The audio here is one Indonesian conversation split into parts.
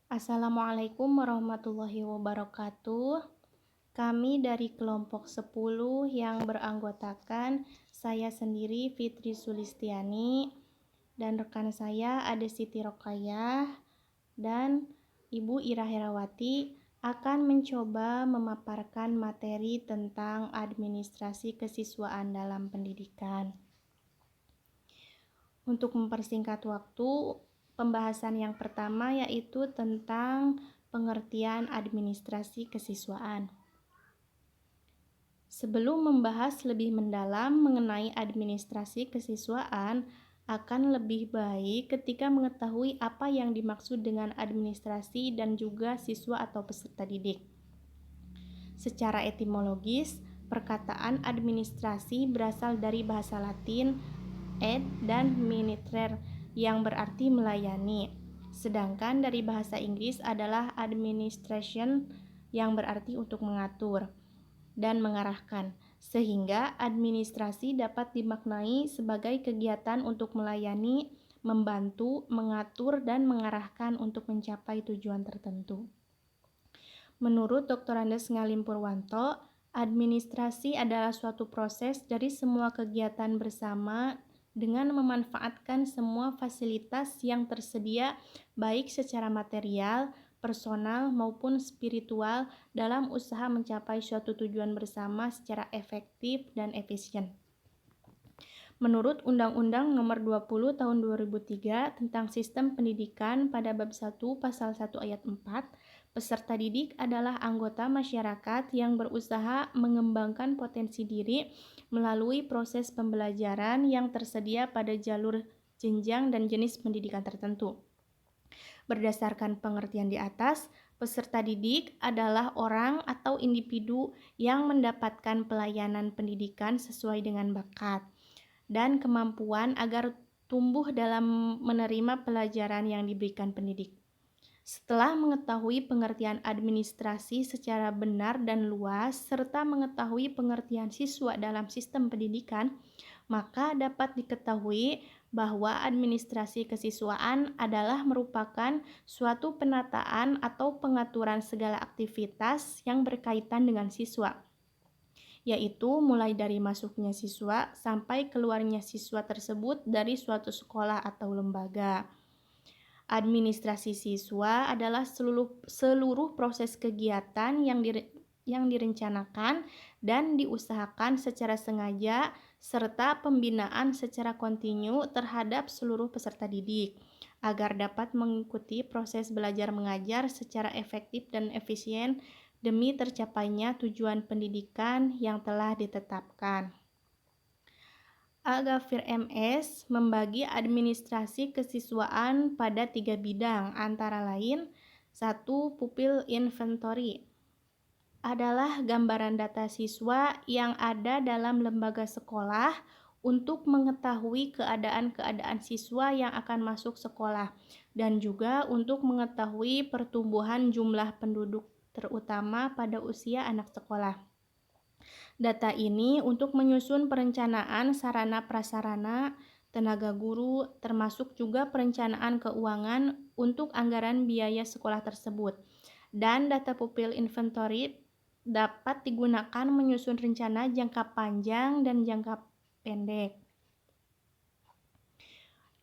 Assalamualaikum warahmatullahi wabarakatuh. Kami dari kelompok 10 yang beranggotakan saya sendiri Fitri Sulistiani dan rekan saya ada Siti Rokayah dan Ibu Ira Herawati akan mencoba memaparkan materi tentang administrasi kesiswaan dalam pendidikan. Untuk mempersingkat waktu, pembahasan yang pertama yaitu tentang pengertian administrasi kesiswaan. Sebelum membahas lebih mendalam mengenai administrasi kesiswaan, akan lebih baik ketika mengetahui apa yang dimaksud dengan administrasi dan juga siswa atau peserta didik. Secara etimologis, perkataan administrasi berasal dari bahasa Latin ad dan minister yang berarti melayani. Sedangkan dari bahasa Inggris adalah administration yang berarti untuk mengatur dan mengarahkan. Sehingga administrasi dapat dimaknai sebagai kegiatan untuk melayani, membantu, mengatur, dan mengarahkan untuk mencapai tujuan tertentu. Menurut Dr. Andes Ngalim Purwanto, administrasi adalah suatu proses dari semua kegiatan bersama dengan memanfaatkan semua fasilitas yang tersedia baik secara material, personal maupun spiritual dalam usaha mencapai suatu tujuan bersama secara efektif dan efisien. Menurut Undang-Undang Nomor 20 Tahun 2003 tentang Sistem Pendidikan pada bab 1 pasal 1 ayat 4, peserta didik adalah anggota masyarakat yang berusaha mengembangkan potensi diri melalui proses pembelajaran yang tersedia pada jalur jenjang dan jenis pendidikan tertentu. Berdasarkan pengertian di atas, peserta didik adalah orang atau individu yang mendapatkan pelayanan pendidikan sesuai dengan bakat dan kemampuan agar tumbuh dalam menerima pelajaran yang diberikan pendidik. Setelah mengetahui pengertian administrasi secara benar dan luas, serta mengetahui pengertian siswa dalam sistem pendidikan, maka dapat diketahui bahwa administrasi kesiswaan adalah merupakan suatu penataan atau pengaturan segala aktivitas yang berkaitan dengan siswa, yaitu mulai dari masuknya siswa sampai keluarnya siswa tersebut dari suatu sekolah atau lembaga. Administrasi siswa adalah seluruh proses kegiatan yang direncanakan dan diusahakan secara sengaja serta pembinaan secara kontinu terhadap seluruh peserta didik agar dapat mengikuti proses belajar mengajar secara efektif dan efisien demi tercapainya tujuan pendidikan yang telah ditetapkan. Al-Ghafir MS membagi administrasi kesiswaan pada 3 bidang, antara lain 1. Pupil inventory adalah gambaran data siswa yang ada dalam lembaga sekolah untuk mengetahui keadaan-keadaan siswa yang akan masuk sekolah dan juga untuk mengetahui pertumbuhan jumlah penduduk terutama pada usia anak sekolah. Data ini untuk menyusun perencanaan sarana prasarana, tenaga guru, termasuk juga perencanaan keuangan untuk anggaran biaya sekolah tersebut. Dan data pupil inventory dapat digunakan menyusun rencana jangka panjang dan jangka pendek.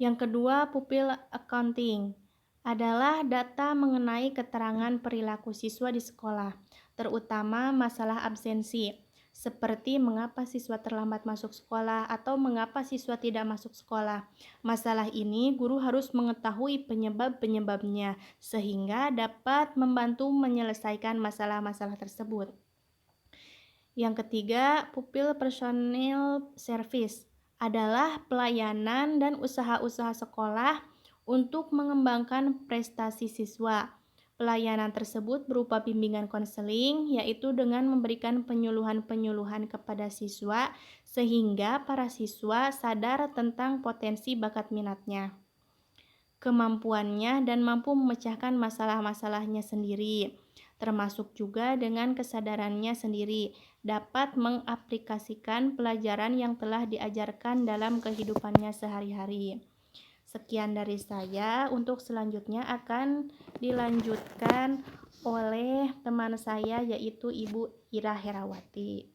Yang kedua, pupil accounting adalah data mengenai keterangan perilaku siswa di sekolah, terutama masalah absensi, seperti mengapa siswa terlambat masuk sekolah atau mengapa siswa tidak masuk sekolah. Masalah ini guru harus mengetahui penyebab-penyebabnya sehingga dapat membantu menyelesaikan masalah-masalah tersebut. Yang ketiga, pupil personal service adalah pelayanan dan usaha-usaha sekolah untuk mengembangkan prestasi siswa. Pelayanan tersebut berupa bimbingan konseling, yaitu dengan memberikan penyuluhan-penyuluhan kepada siswa sehingga para siswa sadar tentang potensi bakat minatnya, kemampuannya, dan mampu memecahkan masalah-masalahnya sendiri, termasuk juga dengan kesadarannya sendiri dapat mengaplikasikan pelajaran yang telah diajarkan dalam kehidupannya sehari-hari. Sekian dari saya. Untuk selanjutnya akan dilanjutkan oleh teman saya yaitu Ibu Ira Herawati.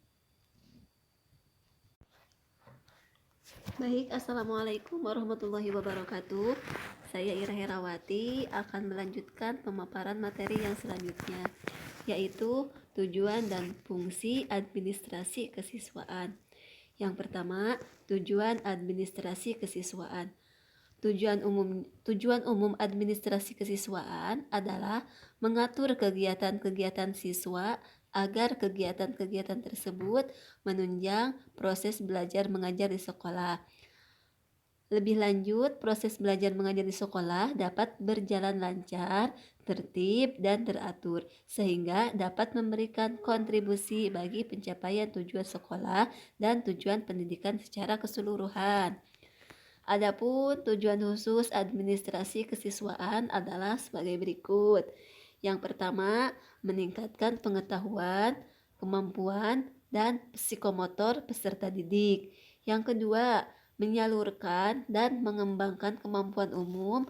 Baik, Assalamualaikum warahmatullahi wabarakatuh. Saya Ira Herawati akan melanjutkan pemaparan materi yang selanjutnya, yaitu tujuan dan fungsi administrasi kesiswaan. Yang pertama, tujuan administrasi kesiswaan. Tujuan umum administrasi kesiswaan adalah mengatur kegiatan-kegiatan siswa agar kegiatan-kegiatan tersebut menunjang proses belajar mengajar di sekolah. Lebih lanjut, proses belajar mengajar di sekolah dapat berjalan lancar, tertib, dan teratur, sehingga dapat memberikan kontribusi bagi pencapaian tujuan sekolah dan tujuan pendidikan secara keseluruhan. Adapun tujuan khusus administrasi kesiswaan adalah sebagai berikut. Yang pertama, meningkatkan pengetahuan, kemampuan, dan psikomotor peserta didik. Yang kedua, menyalurkan dan mengembangkan kemampuan umum,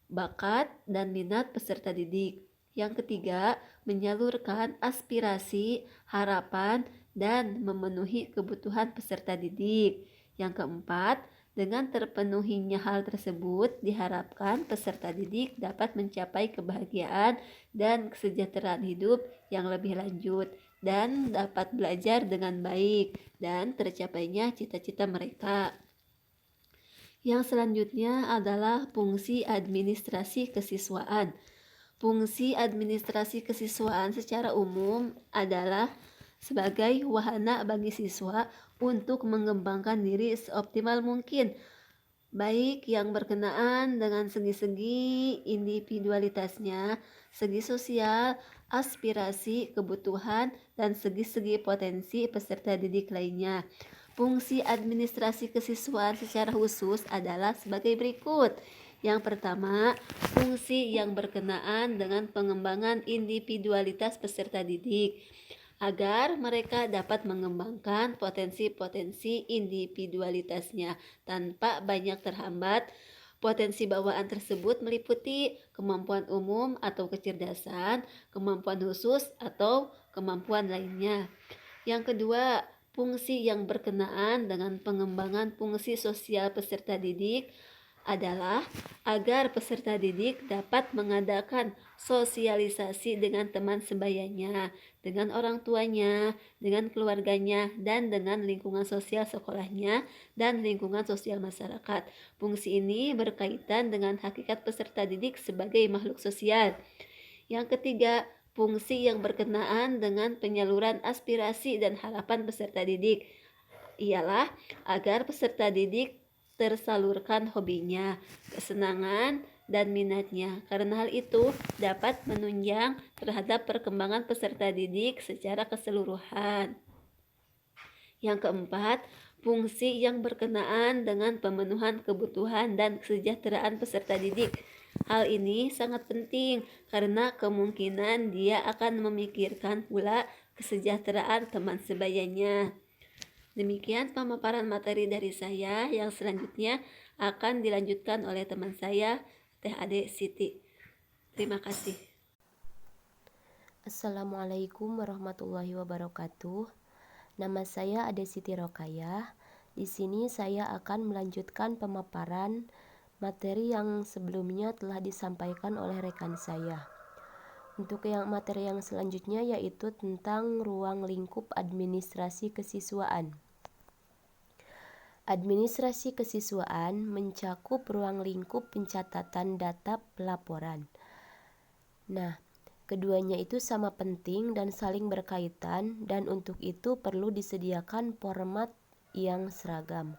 bakat, dan minat peserta didik. Yang ketiga, menyalurkan aspirasi, harapan, dan memenuhi kebutuhan peserta didik. Yang keempat, dengan terpenuhinya hal tersebut, diharapkan peserta didik dapat mencapai kebahagiaan dan kesejahteraan hidup yang lebih lanjut dan dapat belajar dengan baik dan tercapainya cita-cita mereka. Yang selanjutnya adalah fungsi administrasi kesiswaan. Fungsi administrasi kesiswaan secara umum adalah sebagai wahana bagi siswa untuk mengembangkan diri seoptimal mungkin, baik yang berkenaan dengan segi-segi individualitasnya, segi sosial, aspirasi, kebutuhan, dan segi-segi potensi peserta didik lainnya. Fungsi administrasi kesiswaan secara khusus adalah sebagai berikut. Yang pertama, fungsi yang berkenaan dengan pengembangan individualitas peserta didik agar mereka dapat mengembangkan potensi-potensi individualitasnya tanpa banyak terhambat. Potensi bawaan tersebut meliputi kemampuan umum atau kecerdasan, kemampuan khusus atau kemampuan lainnya. Yang kedua, fungsi yang berkenaan dengan pengembangan fungsi sosial peserta didik adalah agar peserta didik dapat mengadakan sosialisasi dengan teman sebayanya, dengan orang tuanya, dengan keluarganya, dan dengan lingkungan sosial sekolahnya dan lingkungan sosial masyarakat. Fungsi ini berkaitan dengan hakikat peserta didik sebagai makhluk sosial. Yang ketiga, fungsi yang berkenaan dengan penyaluran aspirasi dan harapan peserta didik ialah agar peserta didik tersalurkan hobinya, kesenangan, dan minatnya. Karena hal itu dapat menunjang terhadap perkembangan peserta didik secara keseluruhan. Yang keempat, fungsi yang berkenaan dengan pemenuhan kebutuhan dan kesejahteraan peserta didik. Hal ini sangat penting karena kemungkinan dia akan memikirkan pula kesejahteraan teman sebayanya. Demikian pemaparan materi dari saya. Yang selanjutnya akan dilanjutkan oleh teman saya, Teh Ade Siti. Terima kasih. Assalamualaikum warahmatullahi wabarakatuh. Nama saya Ade Siti Rokayah. Di sini saya akan melanjutkan pemaparan materi yang sebelumnya telah disampaikan oleh rekan saya. Untuk materi yang selanjutnya yaitu tentang ruang lingkup administrasi kesiswaan. Administrasi kesiswaan mencakup ruang lingkup pencatatan data pelaporan. Nah, keduanya itu sama penting dan saling berkaitan, dan untuk itu perlu disediakan format yang seragam.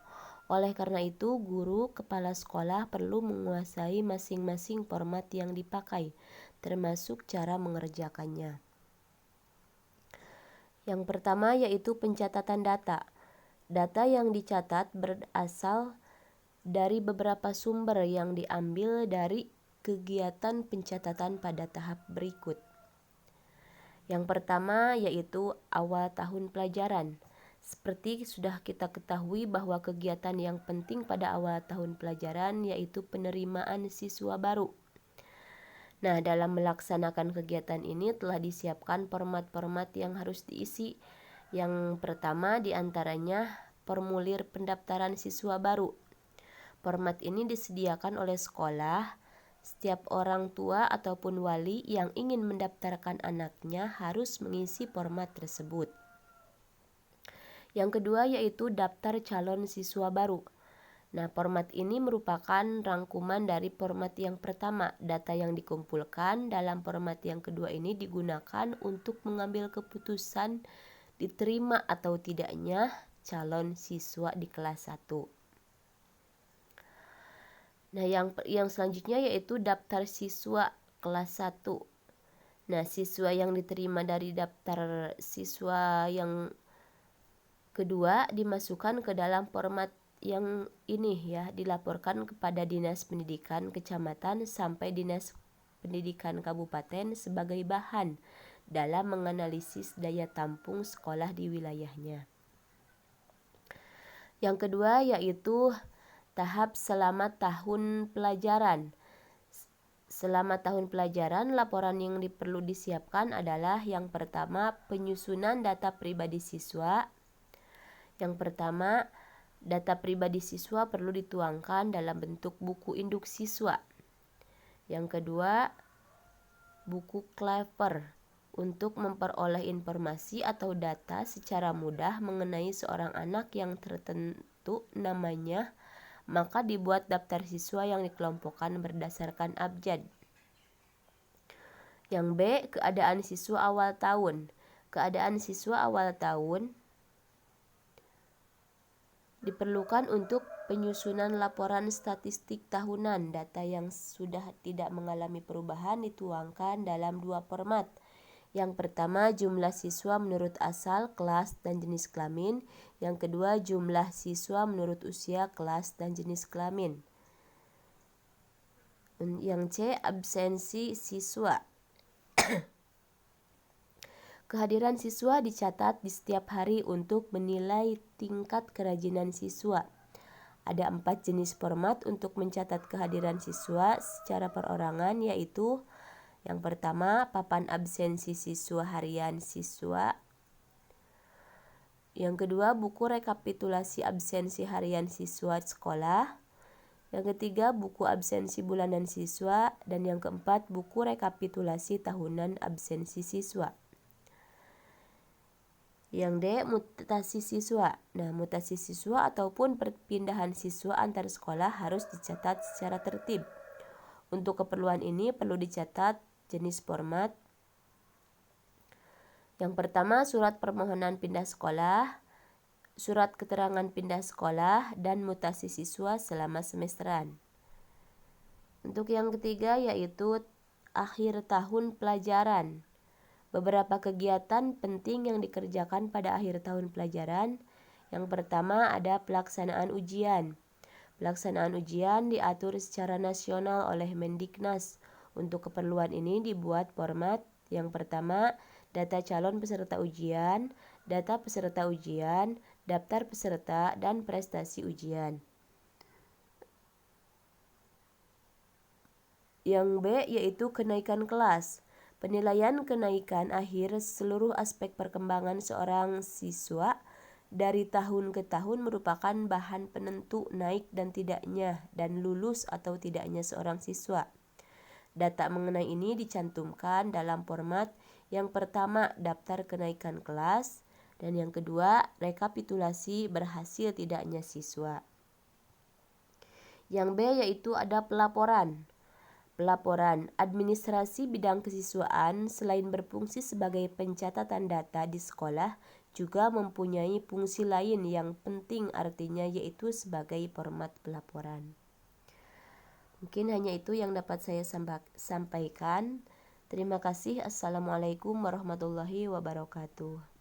Oleh karena itu, guru, kepala sekolah perlu menguasai masing-masing format yang dipakai, termasuk cara mengerjakannya. Yang pertama yaitu pencatatan data. Data yang dicatat berasal dari beberapa sumber yang diambil dari kegiatan pencatatan pada tahap berikut. Yang pertama yaitu awal tahun pelajaran. Seperti sudah kita ketahui bahwa kegiatan yang penting pada awal tahun pelajaran yaitu penerimaan siswa baru. Nah, dalam melaksanakan kegiatan ini telah disiapkan format-format yang harus diisi. Yang pertama diantaranya formulir pendaftaran siswa baru. Format ini disediakan oleh sekolah. Setiap orang tua ataupun wali yang ingin mendaftarkan anaknya harus mengisi format tersebut. Yang kedua yaitu daftar calon siswa baru. Nah, format ini merupakan rangkuman dari format yang pertama. Data yang dikumpulkan dalam format yang kedua ini digunakan untuk mengambil keputusan diterima atau tidaknya calon siswa di kelas 1. Nah, yang selanjutnya yaitu daftar siswa kelas 1. Nah, siswa yang diterima dari daftar siswa yang kedua dimasukkan ke dalam format yang ini ya, dilaporkan kepada Dinas Pendidikan Kecamatan sampai Dinas Pendidikan Kabupaten sebagai bahan dalam menganalisis daya tampung sekolah di wilayahnya. Yang kedua yaitu tahap selama tahun pelajaran. Selama tahun pelajaran, laporan yang perlu disiapkan adalah yang pertama penyusunan data pribadi siswa. Yang pertama, data pribadi siswa perlu dituangkan dalam bentuk buku induk siswa. Yang kedua, buku Clever untuk memperoleh informasi atau data secara mudah mengenai seorang anak yang tertentu namanya, maka dibuat daftar siswa yang dikelompokkan berdasarkan abjad. Yang B, keadaan siswa awal tahun. Keadaan siswa awal tahun diperlukan untuk penyusunan laporan statistik tahunan. Data yang sudah tidak mengalami perubahan dituangkan dalam dua format. Yang pertama, jumlah siswa menurut asal, kelas, dan jenis kelamin. Yang kedua, jumlah siswa menurut usia, kelas, dan jenis kelamin. Yang C, absensi siswa. Kehadiran siswa dicatat di setiap hari untuk menilai tingkat kerajinan siswa. Ada 4 jenis format untuk mencatat kehadiran siswa secara perorangan, yaitu yang pertama, papan absensi siswa harian siswa. Yang kedua, buku rekapitulasi absensi harian siswa sekolah. Yang ketiga, buku absensi bulanan siswa. Dan yang keempat, buku rekapitulasi tahunan absensi siswa. Yang D, mutasi siswa. Nah, mutasi siswa ataupun perpindahan siswa antar sekolah harus dicatat secara tertib. Untuk keperluan ini perlu dicatat jenis format. Yang pertama, surat permohonan pindah sekolah, surat keterangan pindah sekolah, dan mutasi siswa selama semesteran. Untuk yang ketiga yaitu akhir tahun pelajaran. Beberapa kegiatan penting yang dikerjakan pada akhir tahun pelajaran. Yang pertama ada pelaksanaan ujian. Pelaksanaan ujian diatur secara nasional oleh Mendiknas. Untuk keperluan ini dibuat format yang pertama, data calon peserta ujian, data peserta ujian, daftar peserta, dan prestasi ujian. Yang B yaitu kenaikan kelas. Penilaian kenaikan akhir seluruh aspek perkembangan seorang siswa dari tahun ke tahun merupakan bahan penentu naik dan tidaknya dan lulus atau tidaknya seorang siswa. Data mengenai ini dicantumkan dalam format yang pertama, daftar kenaikan kelas, dan yang kedua, rekapitulasi berhasil tidaknya siswa. Yang B yaitu ada pelaporan. Pelaporan administrasi bidang kesiswaan selain berfungsi sebagai pencatatan data di sekolah juga mempunyai fungsi lain yang penting, artinya yaitu sebagai format pelaporan. Mungkin hanya itu yang dapat saya sampaikan. Terima kasih. Assalamualaikum warahmatullahi wabarakatuh.